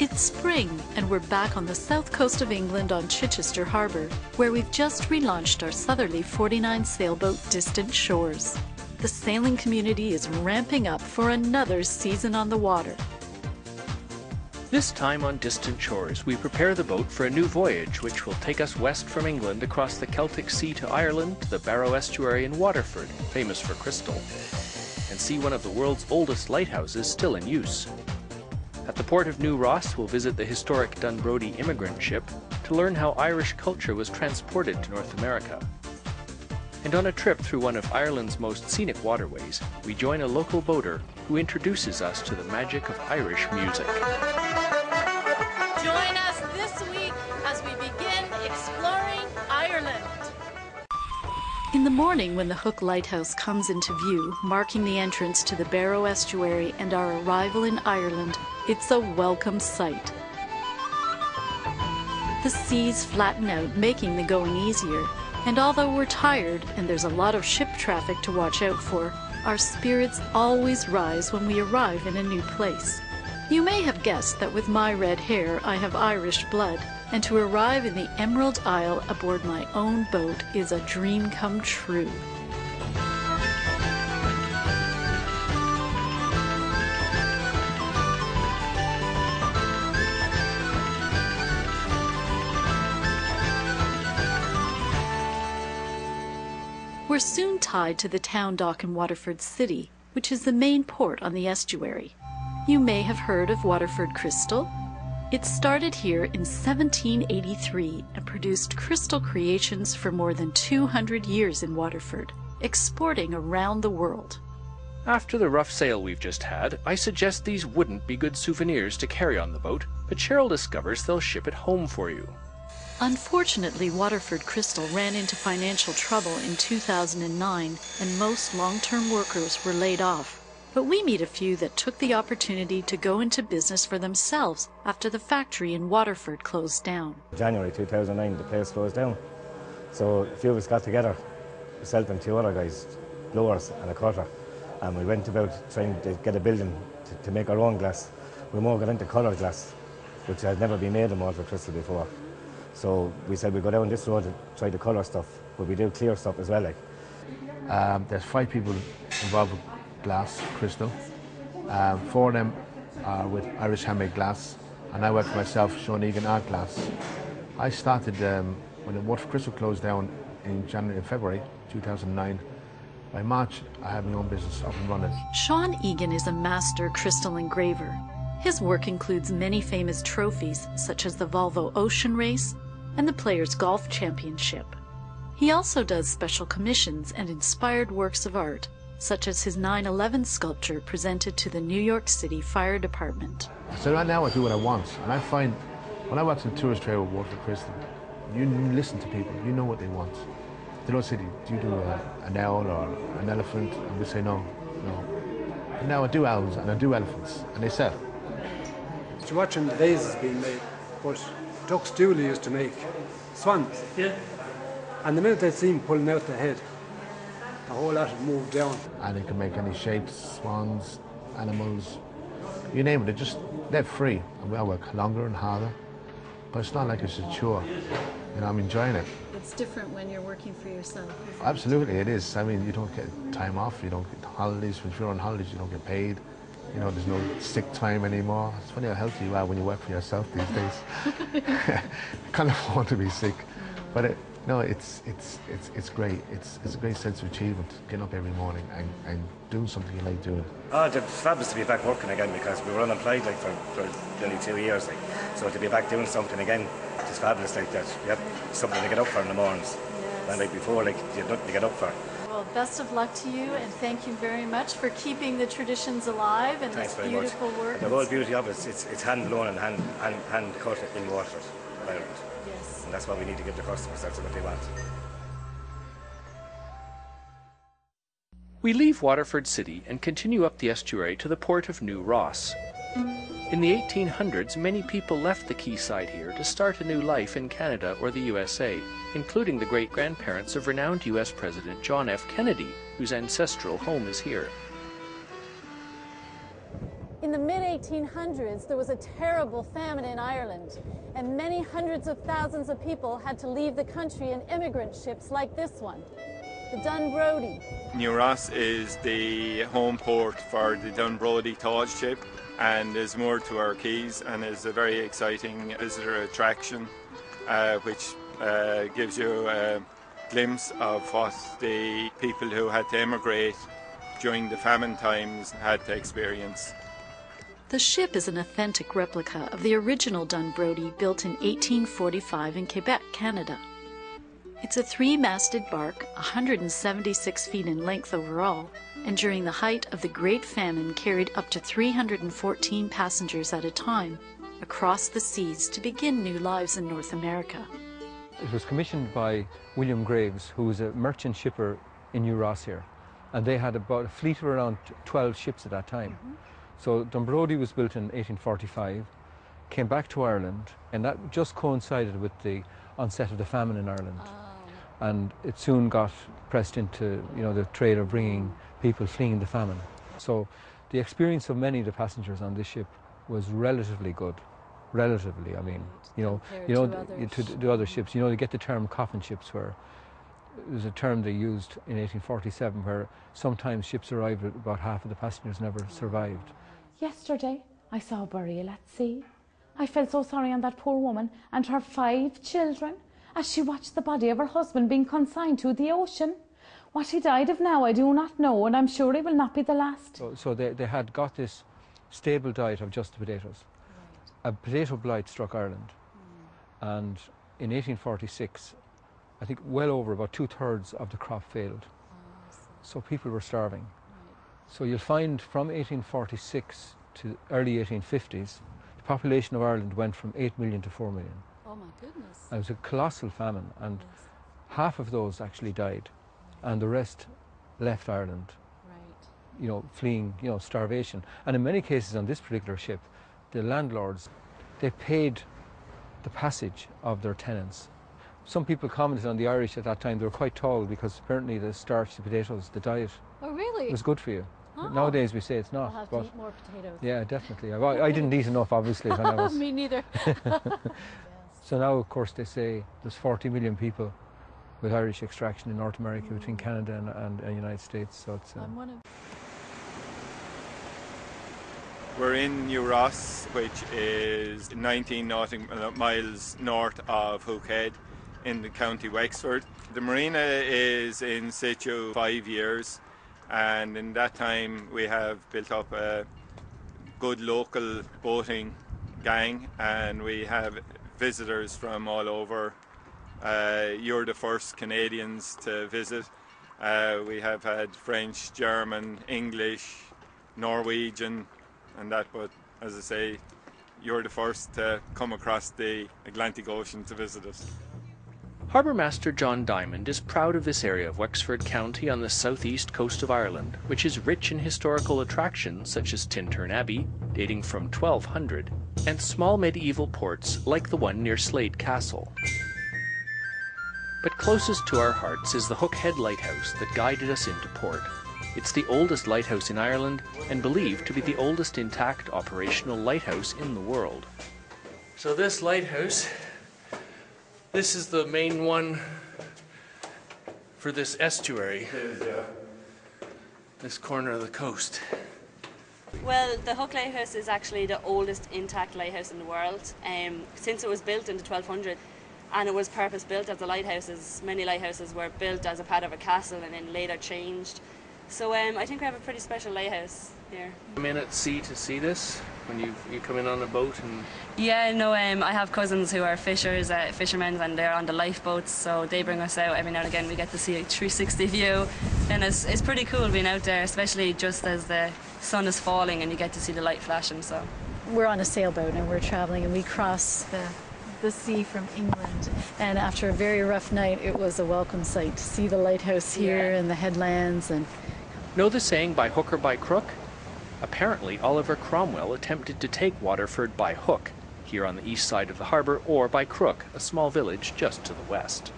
It's spring, and we're back on the south coast of England on Chichester Harbour, where we've just relaunched our southerly 49 sailboat Distant Shores. The sailing community is ramping up for another season on the water. This time on Distant Shores, we prepare the boat for a new voyage which will take us west from England across the Celtic Sea to Ireland to the Barrow estuary in Waterford, famous for crystal, and see one of the world's oldest lighthouses still in use. At the port of New Ross, we'll visit the historic Dunbrody immigrant ship to learn how Irish culture was transported to North America. And on a trip through one of Ireland's most scenic waterways, we join a local boater who introduces us to the magic of Irish music. Join us this week as we begin exploring Ireland. In the morning, when the Hook Lighthouse comes into view, marking the entrance to the Barrow estuary and our arrival in Ireland, it's a welcome sight. The seas flatten out, making the going easier, and although we're tired and there's a lot of ship traffic to watch out for, our spirits always rise when we arrive in a new place. You may have guessed that with my red hair I have Irish blood, and to arrive in the Emerald Isle aboard my own boat is a dream come true. We're soon tied to the town dock in Waterford City, which is the main port on the estuary. You may have heard of Waterford Crystal. It started here in 1783 and produced crystal creations for more than 200 years in Waterford, exporting around the world. After the rough sail we've just had, I suggest these wouldn't be good souvenirs to carry on the boat, but Cheryl discovers they'll ship it home for you. Unfortunately, Waterford Crystal ran into financial trouble in 2009 and most long-term workers were laid off. But we meet a few that took the opportunity to go into business for themselves after the factory in Waterford closed down. January 2009, the place closed down. So a few of us got together, myself and two other guys, blowers and a cutter, and we went about trying to get a building to make our own glass. We more got into coloured glass, which had never been made in Waterford Crystal before. So we said we'd go down this road to try the colour stuff, but we do clear stuff as well. There's 5 people involved with glass, crystal. 4 of them are with Irish handmade glass, and I work for myself, Sean Egan Art Glass. I started when the Waterford Crystal closed down in February 2009. By March, I had my own business up and running. Sean Egan is a master crystal engraver. His work includes many famous trophies, such as the Volvo Ocean Race and the Players' Golf Championship. He also does special commissions and inspired works of art, such as his 9/11 sculpture presented to the New York City Fire Department. So right now I do what I want, and I find when I work in the tourist trade with Waterford Crystal, you listen to people, you know what they want. They don't say, do you do an owl or an elephant? And we say, no. And now I do owls and I do elephants, and they sell. You're watching the vases being made, but Ducks Dooley used to make swans. Yeah. And the minute they see him pulling out the head, the whole lot would move down. And they can make any shapes, swans, animals, you name it, they're free. And I work longer and harder, but it's not like it's a chore. You know, I'm enjoying it. It's different when you're working for yourself. Absolutely, it is. I mean, you don't get time off, you don't get holidays. If you're on holidays, you don't get paid. You know, there's no sick time anymore. It's funny how healthy you are when you work for yourself these days. I kind of want to be sick, but it's great. It's a great sense of achievement, getting up every morning and doing something you like doing. Oh, it's fabulous to be back working again, because we were unemployed for nearly 2 years. So to be back doing something again, it's fabulous like that. You have something to get up for in the mornings. Yes. And like before, you had nothing to get up for. Well, best of luck to you, and thank you very much for keeping the traditions alive and this beautiful work. And the whole beauty of it, it's hand blown and hand cut in Waterford, Ireland. Yes. And that's what we need to give the customers. That's what they want. We leave Waterford City and continue up the estuary to the port of New Ross. In the 1800s, many people left the quayside here to start a new life in Canada or the USA, including the great-grandparents of renowned US President John F. Kennedy, whose ancestral home is here. In the mid-1800s, there was a terrible famine in Ireland, and many hundreds of thousands of people had to leave the country in immigrant ships like this one, the Dunbrody. New Ross is the home port for the Dunbrody tall ship and is moored to our quays and is a very exciting visitor attraction which gives you a glimpse of what the people who had to emigrate during the famine times had to experience. The ship is an authentic replica of the original Dunbrody built in 1845 in Quebec, Canada. It's a 3-masted bark, 176 feet in length overall, and during the height of the Great Famine carried up to 314 passengers at a time across the seas to begin new lives in North America. It was commissioned by William Graves, who was a merchant shipper in New Ross here, and they had about a fleet of around 12 ships at that time. So Dunbrody was built in 1845, came back to Ireland, and that just coincided with the onset of the famine in Ireland. And it soon got pressed into, the trade of bringing people fleeing the famine. So the experience of many of the passengers on this ship was relatively good. Relatively, I mean, to other ships. You get the term coffin ships, where there's a term they used in 1847 where sometimes ships arrived with about half of the passengers never survived. Yesterday, I saw a burial at sea. I felt so sorry on that poor woman and her 5 children as she watched the body of her husband being consigned to the ocean. What he died of now, I do not know, and I'm sure it will not be the last. So they had got this stable diet of just the potatoes. A potato blight struck Ireland, and in 1846, I think well over about 2/3 of the crop failed. So people were starving. So you'll find from 1846 to early 1850s, the population of Ireland went from 8 million to 4 million. Oh my goodness. It was a colossal famine, and half of those actually died, and the rest left Ireland, fleeing, starvation. And in many cases on this particular ship, the landlords, they paid the passage of their tenants. Some people commented on the Irish at that time, they were quite tall because apparently the starch, the potatoes, the diet was good for you. Nowadays we say it's not. I'll have to eat more potatoes. Yeah, definitely. I didn't eat enough, obviously, when I was... Me neither. So now, of course, they say there's 40 million people with Irish extraction in North America between Canada and the United States. So it's... I'm one of... We're in New Ross, which is 19 nautical miles north of Hookhead in the county Wexford. The marina is in situ 5 years, and in that time we have built up a good local boating gang, and we have visitors from all over. You're the first Canadians to visit. We have had French, German, English, Norwegian, and that, but as I say, you're the first to come across the Atlantic Ocean to visit us. Harbour Master John Diamond is proud of this area of Wexford County on the southeast coast of Ireland, which is rich in historical attractions such as Tintern Abbey, dating from 1200, and small medieval ports like the one near Slade Castle. But closest to our hearts is the Hookhead Lighthouse that guided us into port. It's the oldest lighthouse in Ireland and believed to be the oldest intact operational lighthouse in the world. So this lighthouse, this is the main one for this estuary, this corner of the coast. Well, the Hook Lighthouse is actually the oldest intact lighthouse in the world. Since it was built in the 1200s, and it was purpose built as a lighthouse. Many lighthouses were built as a part of a castle and then later changed. So I think we have a pretty special lighthouse here. Come in at sea to see this when you come in on a boat and... Yeah, no, I have cousins who are fishermen, and they're on the lifeboats, so they bring us out every now and again. We get to see a 360 view, and it's pretty cool being out there, especially just as the sun is falling and you get to see the light flashing. So we're on a sailboat and we're traveling, and we cross the sea from England, and after a very rough night it was a welcome sight to see the lighthouse here and the headlands. And know the saying, by hook or by crook? Apparently Oliver Cromwell attempted to take Waterford by hook, here on the east side of the harbour, or by crook, a small village just to the west.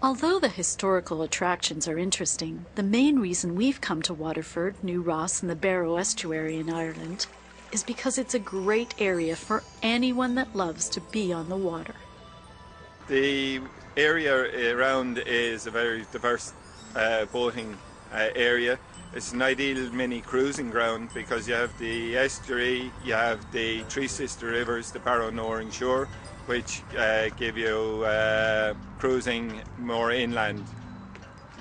Although the historical attractions are interesting, the main reason we've come to Waterford, New Ross and the Barrow estuary in Ireland is because it's a great area for anyone that loves to be on the water. The area around is a very diverse boating area. It's an ideal mini cruising ground because you have the estuary, you have the three sister rivers, the Barrow, Nore and Shore, which give you cruising more inland.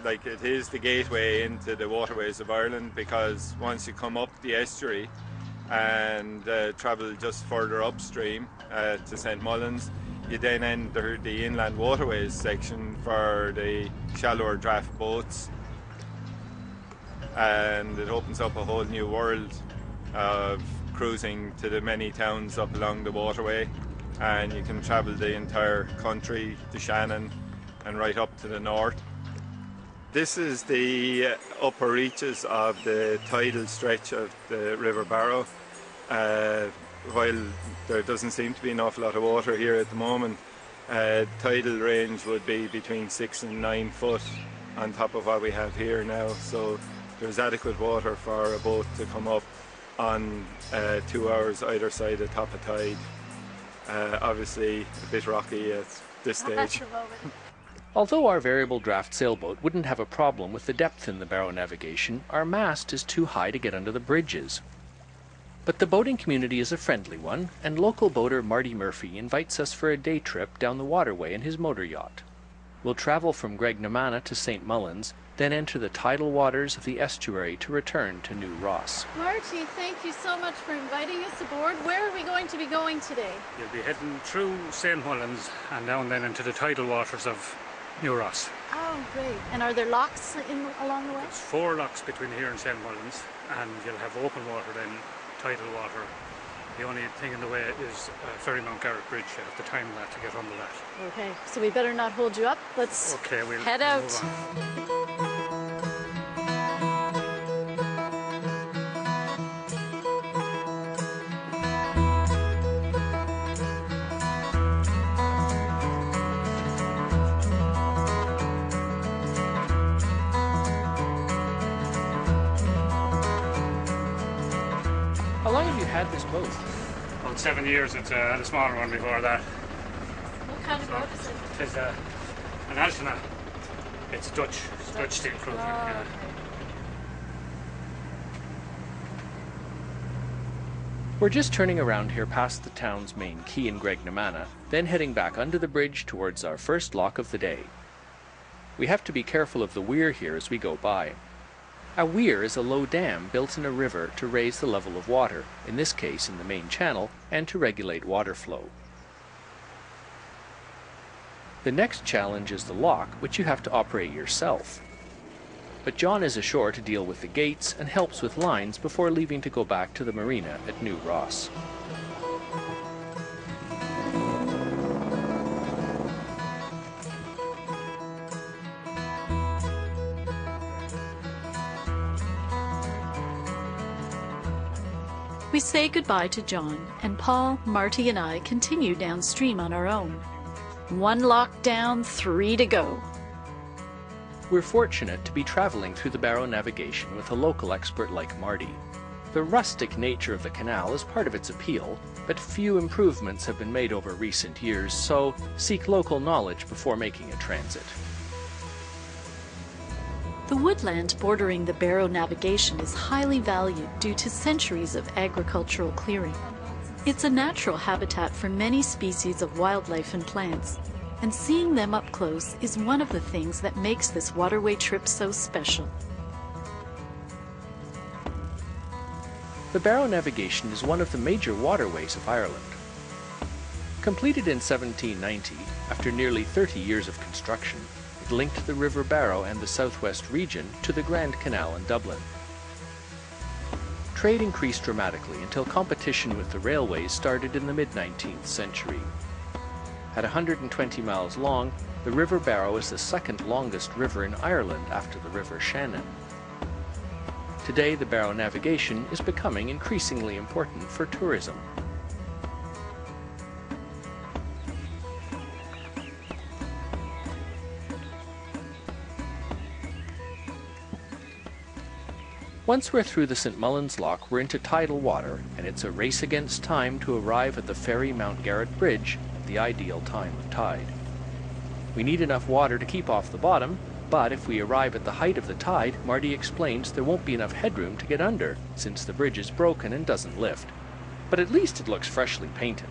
Like, it is the gateway into the waterways of Ireland, because once you come up the estuary and travel just further upstream to St Mullins, you then enter the inland waterways section for the shallower draft boats, and it opens up a whole new world of cruising to the many towns up along the waterway. And you can travel the entire country, the Shannon and right up to the north. This is the upper reaches of the tidal stretch of the River Barrow. While there doesn't seem to be an awful lot of water here at the moment, tidal range would be between 6 and 9 foot on top of what we have here now. So there's adequate water for a boat to come up on 2 hours either side of top of tide. Obviously a bit rocky at this stage. Although our variable draft sailboat wouldn't have a problem with the depth in the Barrow navigation, our mast is too high to get under the bridges. But the boating community is a friendly one, and local boater Marty Murphy invites us for a day trip down the waterway in his motor yacht. We'll travel from Graignamanagh to St Mullins, then enter the tidal waters of the estuary to return to New Ross. Marty, thank you so much for inviting us aboard. Where are we going to be going today? You'll be heading through St Mullins and down then into the tidal waters of New Ross. Oh, great. And are there locks along the way? There's 4 locks between here and St Mullins, and you'll have open water then, tidal water. The only thing in the way is Ferrymount Garrett Bridge. You have to time that to get under that. Okay, so we better not hold you up. Let's we'll head out. Move on. How long have you had this boat? About 7 years. It's had a smaller one before that. What kind of boat is it? It's an Altona. It's Dutch steel cruiser. Yeah. We're just turning around here past the town's main quay in Graignamanagh, then heading back under the bridge towards our first lock of the day. We have to be careful of the weir here as we go by. A weir is a low dam built in a river to raise the level of water, in this case in the main channel, and to regulate water flow. The next challenge is the lock, which you have to operate yourself. But John is ashore to deal with the gates and helps with lines before leaving to go back to the marina at New Ross. We say goodbye to John, and Paul, Marty and I continue downstream on our own. 1 lock down, 3 to go. We're fortunate to be traveling through the Barrow navigation with a local expert like Marty. The rustic nature of the canal is part of its appeal, but few improvements have been made over recent years, so seek local knowledge before making a transit. The woodland bordering the Barrow navigation is highly valued due to centuries of agricultural clearing. It's a natural habitat for many species of wildlife and plants, and seeing them up close is one of the things that makes this waterway trip so special. The Barrow navigation is one of the major waterways of Ireland. Completed in 1790, after nearly 30 years of construction, it linked the River Barrow and the southwest region to the Grand Canal in Dublin. Trade increased dramatically until competition with the railways started in the mid-19th century. At 120 miles long, the River Barrow is the second longest river in Ireland after the River Shannon. Today, the Barrow navigation is becoming increasingly important for tourism. Once we're through the St. Mullins Lock, we're into tidal water, and it's a race against time to arrive at the ferry Mount Garrett Bridge at the ideal time of tide. We need enough water to keep off the bottom, but if we arrive at the height of the tide, Marty explains there won't be enough headroom to get under, since the bridge is broken and doesn't lift. But at least it looks freshly painted.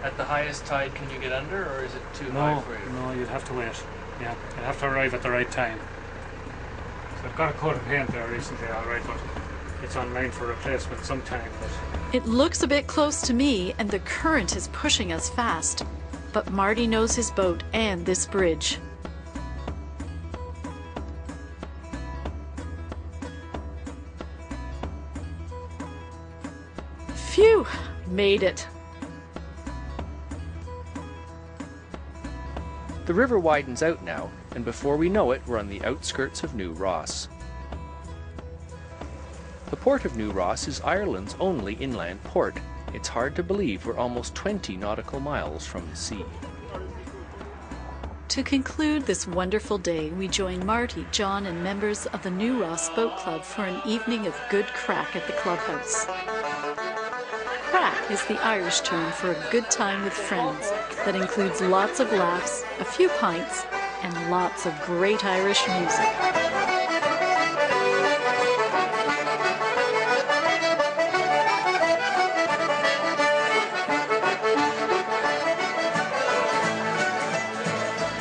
At the highest tide, can you get under, or is it too high for you? No, you'd have to wait. Yeah, you'd have to arrive at the right time. So I've got a coat of paint there recently, all right, but it's online for replacement sometime. But It looks a bit close to me, and the current is pushing us fast. But Marty knows his boat and this bridge. Phew! Made it. The river widens out now, and before we know it, we're on the outskirts of New Ross. The port of New Ross is Ireland's only inland port. It's hard to believe we're almost 20 nautical miles from the sea. To conclude this wonderful day, we join Marty, John, and members of the New Ross Boat Club for an evening of good crack at the clubhouse. Crack is the Irish term for a good time with friends that includes lots of laughs, a few pints, and lots of great Irish music.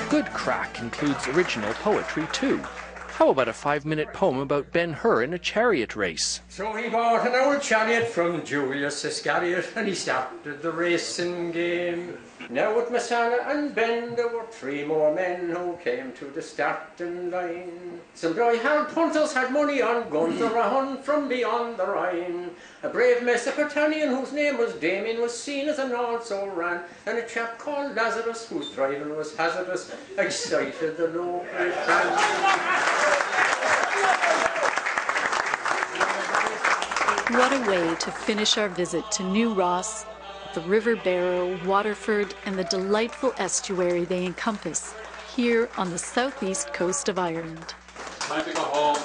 Good crack includes original poetry too. How about a 5-minute poem about Ben-Hur in a chariot race? So he bought an old chariot from Julius Iscariot, and he started the racing game. Now with Messana and Ben, there were 3 more men who came to the starting line. Some dry-haired punters had money on Gunther, a hun from beyond the Rhine. A brave Mesopotamian whose name was Damien was seen as an also ran, and a chap called Lazarus, whose driving was hazardous, excited the local fans. What a way to finish our visit to New Ross, the River Barrow, Waterford, and the delightful estuary they encompass here on the southeast coast of Ireland. Time to go home.